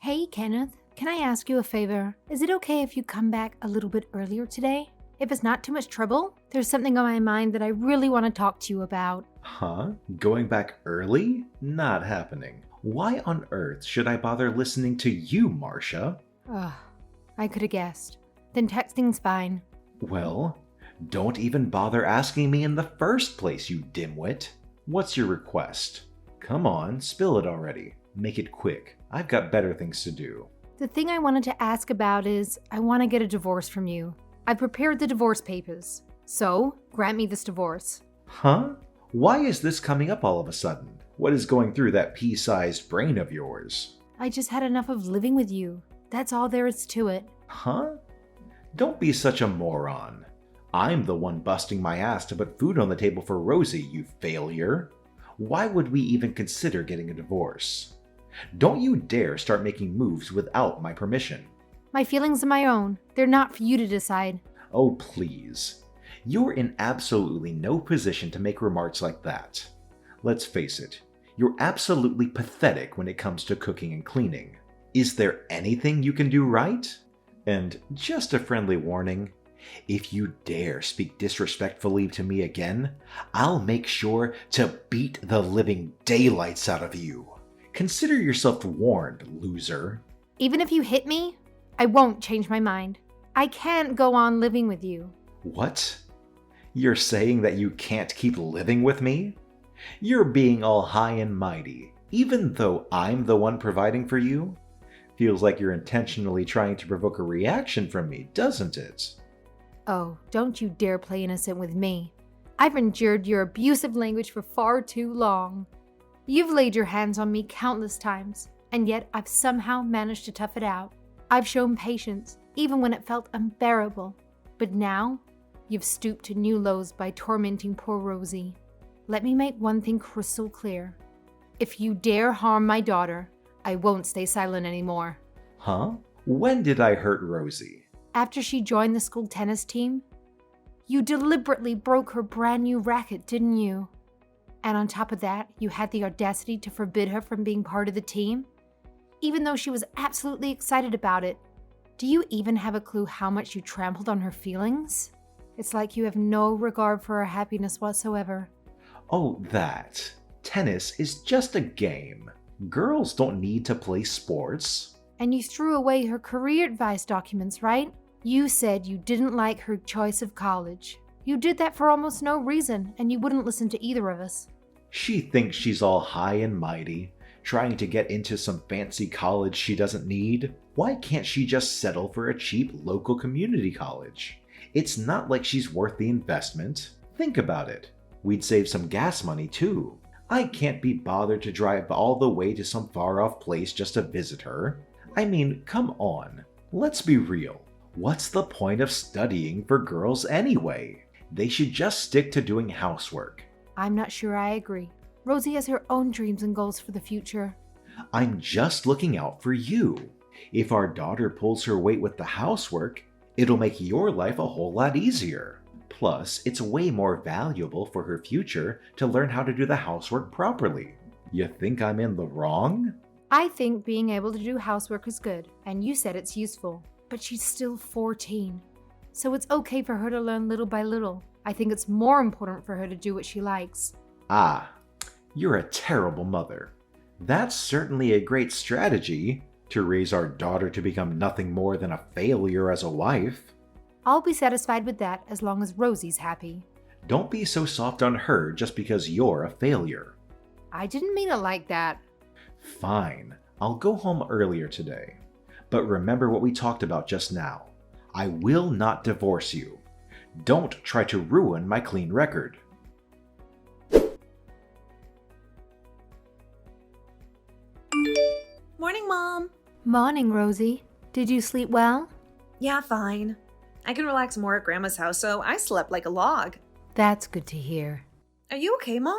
Hey, Kenneth, can I ask you a favor? Is it okay if you come back a little bit earlier today? If it's not too much trouble, there's something on my mind that I really want to talk to you about. Huh? Going back early? Not happening. Why on earth should I bother listening to you, Marcia? Ugh, I could have guessed. Then texting's fine. Well, don't even bother asking me in the first place, you dimwit. What's your request? Come on, spill it already. Make it quick. I've got better things to do. The thing I wanted to ask about is, I want to get a divorce from you. I prepared the divorce papers. So, grant me this divorce. Huh? Why is this coming up all of a sudden? What is going through that pea-sized brain of yours? I just had enough of living with you. That's all there is to it. Huh? Don't be such a moron. I'm the one busting my ass to put food on the table for Rosie, you failure. Why would we even consider getting a divorce? Don't you dare start making moves without my permission. My feelings are my own. They're not for you to decide. Oh, please. You're in absolutely no position to make remarks like that. Let's face it, you're absolutely pathetic when it comes to cooking and cleaning. Is there anything you can do right? And just a friendly warning, if you dare speak disrespectfully to me again, I'll make sure to beat the living daylights out of you. Consider yourself warned, loser. Even if you hit me, I won't change my mind. I can't go on living with you. What? You're saying that you can't keep living with me? You're being all high and mighty, even though I'm the one providing for you? Feels like you're intentionally trying to provoke a reaction from me, doesn't it? Oh, don't you dare play innocent with me. I've endured your abusive language for far too long. You've laid your hands on me countless times, and yet I've somehow managed to tough it out. I've shown patience, even when it felt unbearable. But now, you've stooped to new lows by tormenting poor Rosie. Let me make one thing crystal clear. If you dare harm my daughter, I won't stay silent anymore. Huh? When did I hurt Rosie? After she joined the school tennis team, you deliberately broke her brand new racket, didn't you? And on top of that, you had the audacity to forbid her from being part of the team? Even though she was absolutely excited about it. Do you even have a clue how much you trampled on her feelings? It's like you have no regard for her happiness whatsoever. Oh, that. Tennis is just a game. Girls don't need to play sports. And you threw away her career advice documents, right? You said you didn't like her choice of college. You did that for almost no reason, and you wouldn't listen to either of us. She thinks she's all high and mighty, trying to get into some fancy college she doesn't need. Why can't she just settle for a cheap local community college? It's not like she's worth the investment. Think about it. We'd save some gas money too. I can't be bothered to drive all the way to some far-off place just to visit her. I mean, come on. Let's be real. What's the point of studying for girls anyway? They should just stick to doing housework. I'm not sure I agree. Rosie has her own dreams and goals for the future. I'm just looking out for you. If our daughter pulls her weight with the housework, it'll make your life a whole lot easier. Plus, it's way more valuable for her future to learn how to do the housework properly. You think I'm in the wrong? I think being able to do housework is good, and you said it's useful. But she's still 14. So it's okay for her to learn little by little. I think it's more important for her to do what she likes. Ah, you're a terrible mother. That's certainly a great strategy, to raise our daughter to become nothing more than a failure as a wife. I'll be satisfied with that as long as Rosie's happy. Don't be so soft on her just because you're a failure. I didn't mean it like that. Fine, I'll go home earlier today. But remember what we talked about just now. I will not divorce you. Don't try to ruin my clean record. Morning, Mom. Morning, Rosie. Did you sleep well? Yeah, fine. I can relax more at Grandma's house, so I slept like a log. That's good to hear. Are you okay, Mom?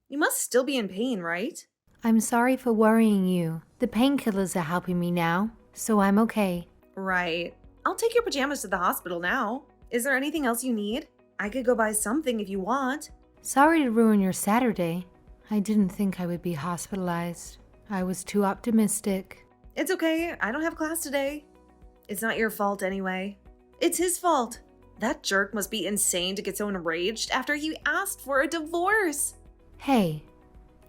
You must still be in pain, right? I'm sorry for worrying you. The painkillers are helping me now, so I'm okay. Right. I'll take your pajamas to the hospital now. Is there anything else you need? I could go buy something if you want. Sorry to ruin your Saturday. I didn't think I would be hospitalized. I was too optimistic. It's okay. I don't have class today. It's not your fault anyway. It's his fault. That jerk must be insane to get so enraged after he asked for a divorce. Hey,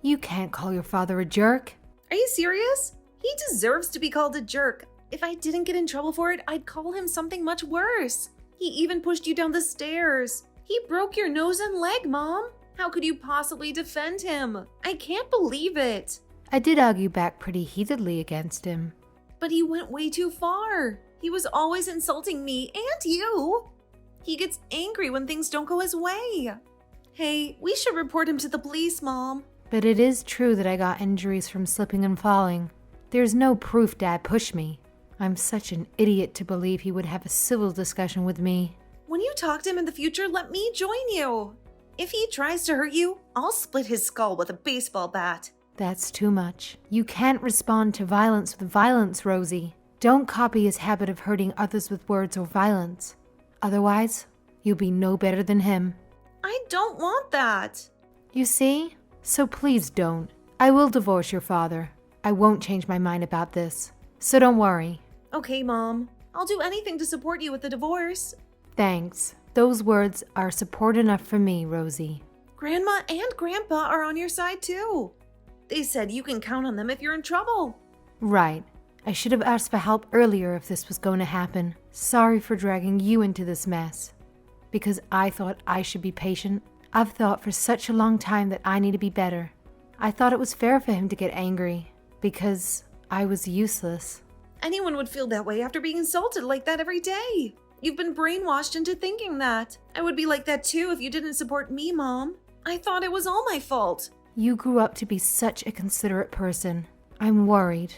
you can't call your father a jerk. Are you serious? He deserves to be called a jerk. If I didn't get in trouble for it, I'd call him something much worse. He even pushed you down the stairs. He broke your nose and leg, Mom. How could you possibly defend him? I can't believe it. I did argue back pretty heatedly against him. But he went way too far. He was always insulting me and you. He gets angry when things don't go his way. Hey, we should report him to the police, Mom. But it is true that I got injuries from slipping and falling. There's no proof Dad pushed me. I'm such an idiot to believe he would have a civil discussion with me. When you talk to him in the future, let me join you. If he tries to hurt you, I'll split his skull with a baseball bat. That's too much. You can't respond to violence with violence, Rosie. Don't copy his habit of hurting others with words or violence. Otherwise, you'll be no better than him. I don't want that. You see? So please don't. I will divorce your father. I won't change my mind about this. So don't worry. Okay, Mom. I'll do anything to support you with the divorce. Thanks. Those words are support enough for me, Rosie. Grandma and Grandpa are on your side too. They said you can count on them if you're in trouble. Right. I should have asked for help earlier if this was going to happen. Sorry for dragging you into this mess. Because I thought I should be patient. I've thought for such a long time that I need to be better. I thought it was fair for him to get angry. Because I was useless. Anyone would feel that way after being insulted like that every day. You've been brainwashed into thinking that. I would be like that too if you didn't support me, Mom. I thought it was all my fault. You grew up to be such a considerate person. I'm worried.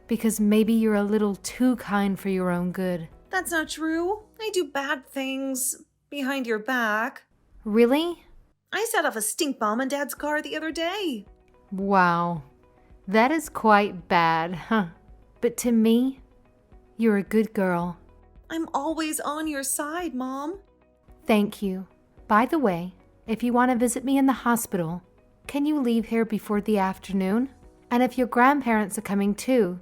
Because maybe you're a little too kind for your own good. That's not true. I do bad things behind your back. Really? I set off a stink bomb in Dad's car the other day. Wow. That is quite bad, huh? But to me, you're a good girl. I'm always on your side, Mom. Thank you. By the way, if you want to visit me in the hospital, can you leave here before the afternoon? And if your grandparents are coming too,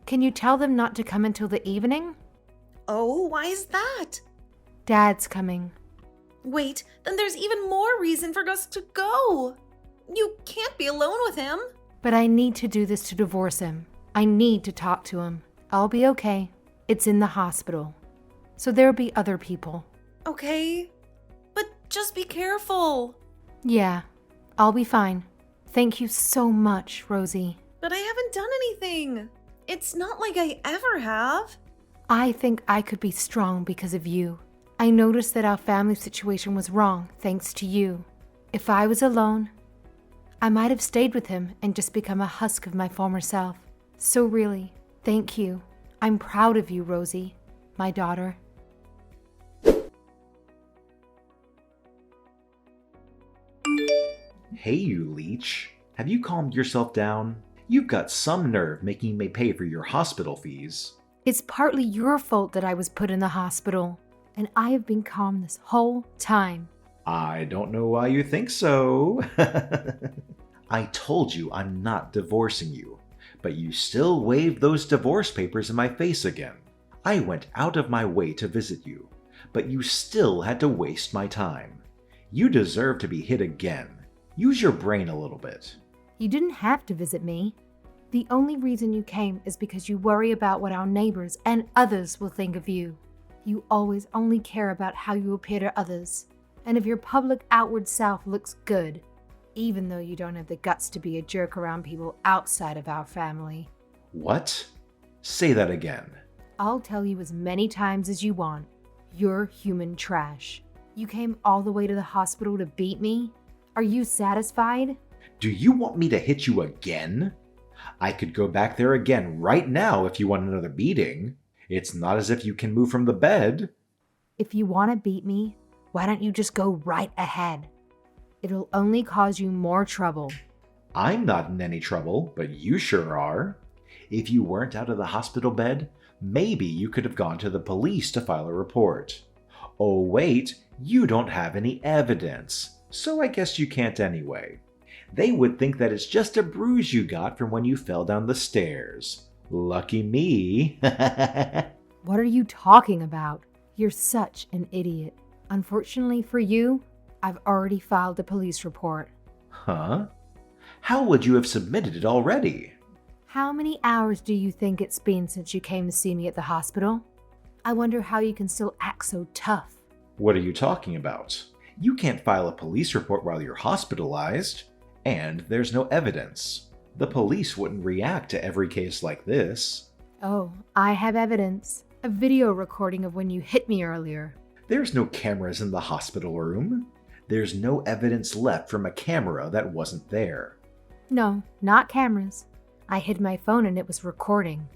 can you tell them not to come until the evening? Oh, why is that? Dad's coming. Wait, then there's even more reason for us to go. You can't be alone with him. But I need to do this to divorce him. I need to talk to him. I'll be okay. It's in the hospital. So there'll be other people. Okay, but just be careful. Yeah, I'll be fine. Thank you so much, Rosie. But I haven't done anything. It's not like I ever have. I think I could be strong because of you. I noticed that our family situation was wrong thanks to you. If I was alone, I might have stayed with him and just become a husk of my former self. So really, thank you. I'm proud of you, Rosie, my daughter. Hey, you leech. Have you calmed yourself down? You've got some nerve making me pay for your hospital fees. It's partly your fault that I was put in the hospital, and I have been calm this whole time. I don't know why you think so. I told you I'm not divorcing you, but you still waved those divorce papers in my face again. I went out of my way to visit you, but you still had to waste my time. You deserve to be hit again. Use your brain a little bit. You didn't have to visit me. The only reason you came is because you worry about what our neighbors and others will think of you. You always only care about how you appear to others, and if your public outward self looks good, even though you don't have the guts to be a jerk around people outside of our family. What? Say that again. I'll tell you as many times as you want. You're human trash. You came all the way to the hospital to beat me? Are you satisfied? Do you want me to hit you again? I could go back there again right now if you want another beating. It's not as if you can move from the bed. If you want to beat me, why don't you just go right ahead? It'll only cause you more trouble. I'm not in any trouble, but you sure are. If you weren't out of the hospital bed, maybe you could have gone to the police to file a report. Oh wait, you don't have any evidence, so I guess you can't anyway. They would think that it's just a bruise you got from when you fell down the stairs. Lucky me. What are you talking about? You're such an idiot. Unfortunately for you, I've already filed a police report. Huh? How would you have submitted it already? How many hours do you think it's been since you came to see me at the hospital? I wonder how you can still act so tough. What are you talking about? You can't file a police report while you're hospitalized, and there's no evidence. The police wouldn't react to every case like this. Oh, I have evidence. A video recording of when you hit me earlier. There's no cameras in the hospital room. There's no evidence left from a camera that wasn't there. No, not cameras. I hid my phone and it was recording.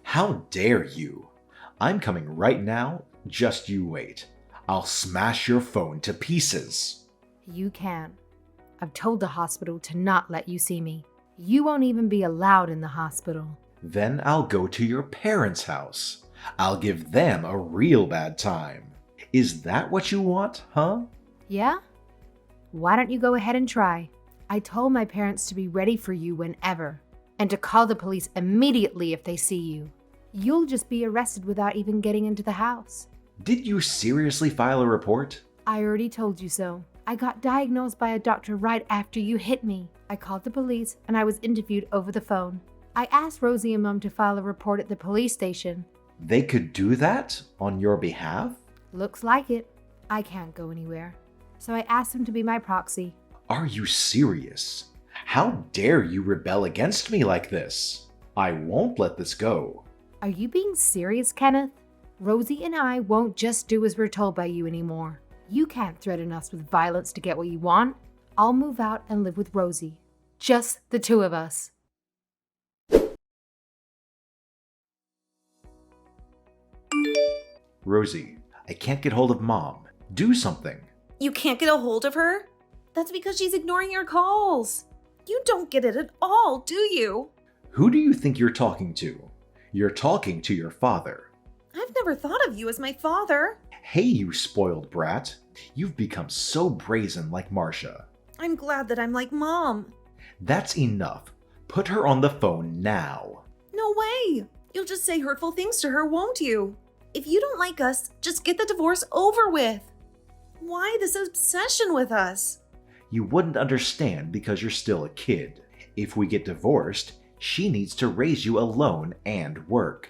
How dare you? I'm coming right now. Just you wait. I'll smash your phone to pieces. You can. I've told the hospital to not let you see me. You won't even be allowed in the hospital. Then I'll go to your parents' house. I'll give them a real bad time. Is that what you want, huh? Yeah? Why don't you go ahead and try? I told my parents to be ready for you whenever, and to call the police immediately if they see you. You'll just be arrested without even getting into the house. Did you seriously file a report? I already told you so. I got diagnosed by a doctor right after you hit me. I called the police and I was interviewed over the phone. I asked Rosie and Mom to file a report at the police station. They could do that on your behalf? Looks like it. I can't go anywhere. So I asked them to be my proxy. Are you serious? How dare you rebel against me like this? I won't let this go. Are you being serious, Kenneth? Rosie and I won't just do as we're told by you anymore. You can't threaten us with violence to get what you want. I'll move out and live with Rosie. Just the two of us. Rosie, I can't get hold of Mom. Do something. You can't get a hold of her? That's because she's ignoring your calls. You don't get it at all, do you? Who do you think you're talking to? You're talking to your father. I've never thought of you as my father. Hey, you spoiled brat. You've become so brazen like Marcia. I'm glad that I'm like Mom. That's enough. Put her on the phone now. No way. You'll just say hurtful things to her, won't you? If you don't like us, just get the divorce over with. Why this obsession with us? You wouldn't understand because you're still a kid. If we get divorced, she needs to raise you alone and work.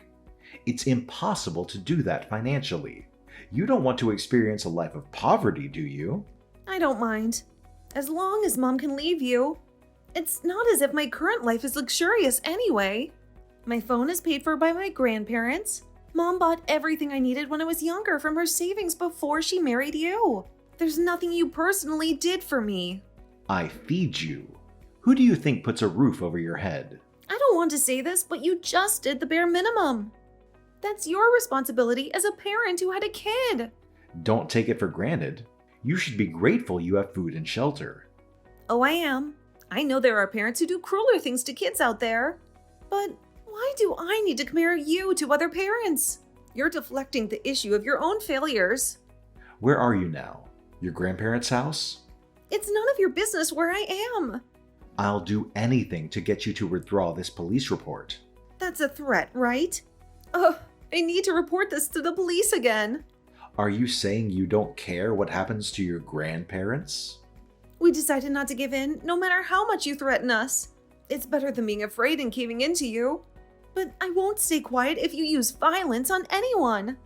It's impossible to do that financially. You don't want to experience a life of poverty, do you? I don't mind. As long as Mom can leave you. It's not as if my current life is luxurious anyway. My phone is paid for by my grandparents. Mom bought everything I needed when I was younger from her savings before she married you. There's nothing you personally did for me. I feed you. Who do you think puts a roof over your head? I don't want to say this, but you just did the bare minimum. That's your responsibility as a parent who had a kid. Don't take it for granted. You should be grateful you have food and shelter. Oh, I am. I know there are parents who do crueler things to kids out there. But why do I need to compare you to other parents? You're deflecting the issue of your own failures. Where are you now? Your grandparents' house? It's none of your business where I am. I'll do anything to get you to withdraw this police report. That's a threat, right? Ugh, I need to report this to the police again. Are you saying you don't care what happens to your grandparents? We decided not to give in, no matter how much you threaten us. It's better than being afraid and caving into you. But I won't stay quiet if you use violence on anyone.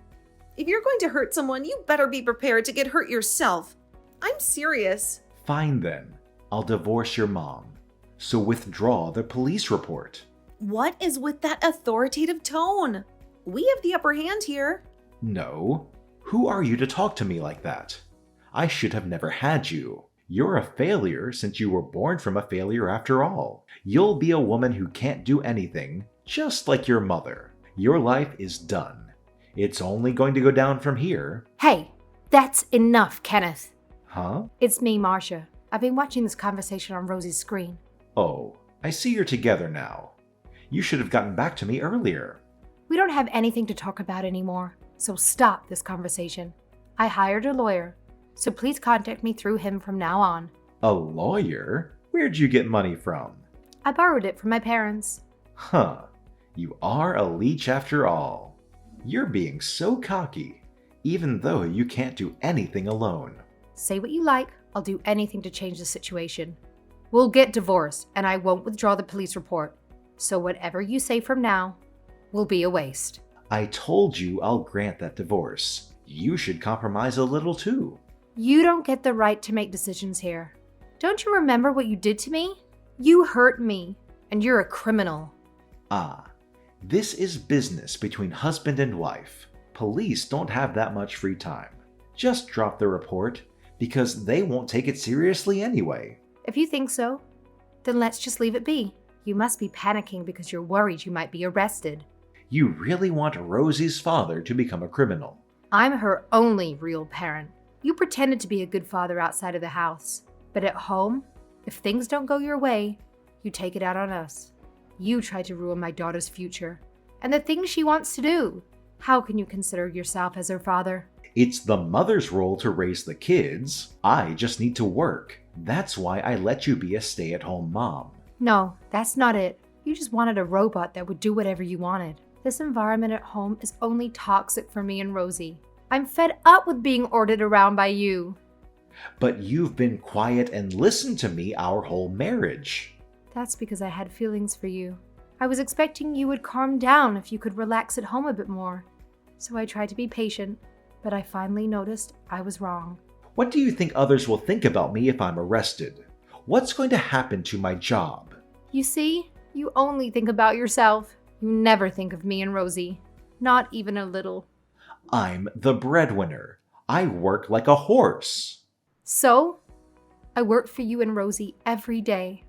If you're going to hurt someone, you better be prepared to get hurt yourself. I'm serious. Fine then. I'll divorce your mom. So withdraw the police report. What is with that authoritative tone? We have the upper hand here. No. Who are you to talk to me like that? I should have never had you. You're a failure since you were born from a failure after all. You'll be a woman who can't do anything, just like your mother. Your life is done. It's only going to go down from here. Hey, that's enough, Kenneth. Huh? It's me, Marcia. I've been watching this conversation on Rosie's screen. Oh, I see you're together now. You should have gotten back to me earlier. We don't have anything to talk about anymore, so stop this conversation. I hired a lawyer, so please contact me through him from now on. A lawyer? Where'd you get money from? I borrowed it from my parents. Huh. You are a leech after all. You're being so cocky, even though you can't do anything alone. Say what you like, I'll do anything to change the situation. We'll get divorced, and I won't withdraw the police report. So whatever you say from now will be a waste. I told you I'll grant that divorce. You should compromise a little too. You don't get the right to make decisions here. Don't you remember what you did to me? You hurt me, and you're a criminal. Ah, this is business between husband and wife. Police don't have that much free time. Just drop the report, because they won't take it seriously anyway. If you think so, then let's just leave it be. You must be panicking because you're worried you might be arrested. You really want Rosie's father to become a criminal. I'm her only real parent. You pretended to be a good father outside of the house. But at home, if things don't go your way, you take it out on us. You tried to ruin my daughter's future and the things she wants to do. How can you consider yourself as her father? It's the mother's role to raise the kids. I just need to work. That's why I let you be a stay-at-home mom. No, that's not it. You just wanted a robot that would do whatever you wanted. This environment at home is only toxic for me and Rosie. I'm fed up with being ordered around by you. But you've been quiet and listened to me our whole marriage. That's because I had feelings for you. I was expecting you would calm down if you could relax at home a bit more. So I tried to be patient, but I finally noticed I was wrong. What do you think others will think about me if I'm arrested? What's going to happen to my job? You see, you only think about yourself. You never think of me and Rosie. Not even a little. I'm the breadwinner. I work like a horse. So, I work for you and Rosie every day.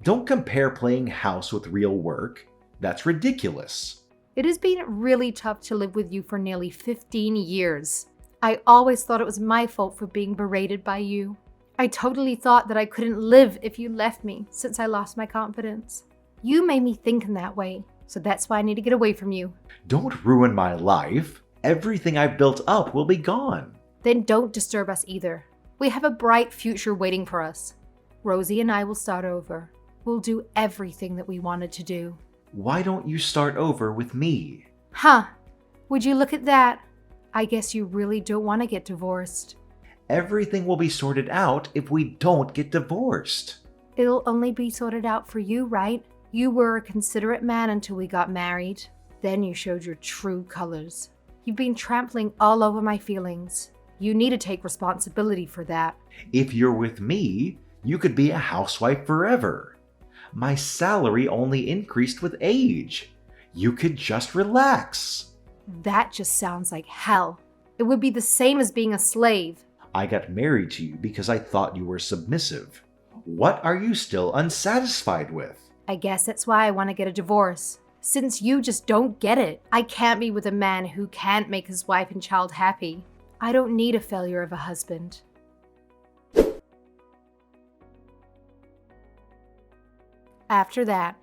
Don't compare playing house with real work. That's ridiculous. It has been really tough to live with you for nearly 15 years. I always thought it was my fault for being berated by you. I totally thought that I couldn't live if you left me since I lost my confidence. You made me think in that way, so that's why I need to get away from you. Don't ruin my life. Everything I've built up will be gone. Then don't disturb us either. We have a bright future waiting for us. Rosie and I will start over. We'll do everything that we wanted to do. Why don't you start over with me? Huh. Would you look at that? I guess you really don't want to get divorced. Everything will be sorted out if we don't get divorced. It'll only be sorted out for you, right? You were a considerate man until we got married. Then you showed your true colors. You've been trampling all over my feelings. You need to take responsibility for that. If you're with me, you could be a housewife forever. My salary only increased with age. You could just relax. That just sounds like hell. It would be the same as being a slave. I got married to you because I thought you were submissive. What are you still unsatisfied with? I guess that's why I want to get a divorce. Since you just don't get it. I can't be with a man who can't make his wife and child happy. I don't need a failure of a husband. After that,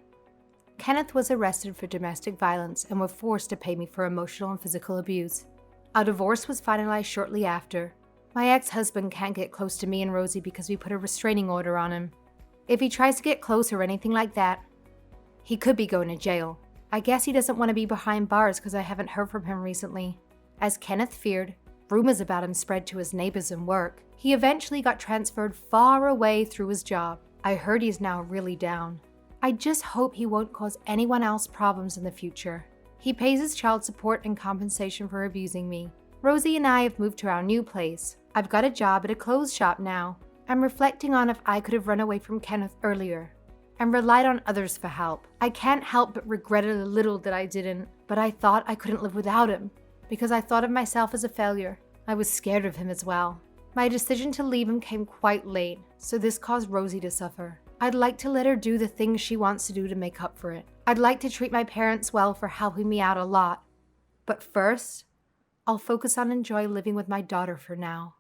Kenneth was arrested for domestic violence and were forced to pay me for emotional and physical abuse. Our divorce was finalized shortly after. My ex-husband can't get close to me and Rosie because we put a restraining order on him. If he tries to get close or anything like that, he could be going to jail. I guess he doesn't want to be behind bars because I haven't heard from him recently. As Kenneth feared, rumors about him spread to his neighbors and work. He eventually got transferred far away through his job. I heard he's now really down. I just hope he won't cause anyone else problems in the future. He pays his child support and compensation for abusing me. Rosie and I have moved to our new place. I've got a job at a clothes shop now. I'm reflecting on if I could have run away from Kenneth earlier and relied on others for help. I can't help but regret it a little that I didn't, but I thought I couldn't live without him because I thought of myself as a failure. I was scared of him as well. My decision to leave him came quite late, so this caused Rosie to suffer. I'd like to let her do the things she wants to do to make up for it. I'd like to treat my parents well for helping me out a lot. But first, I'll focus on enjoy living with my daughter for now.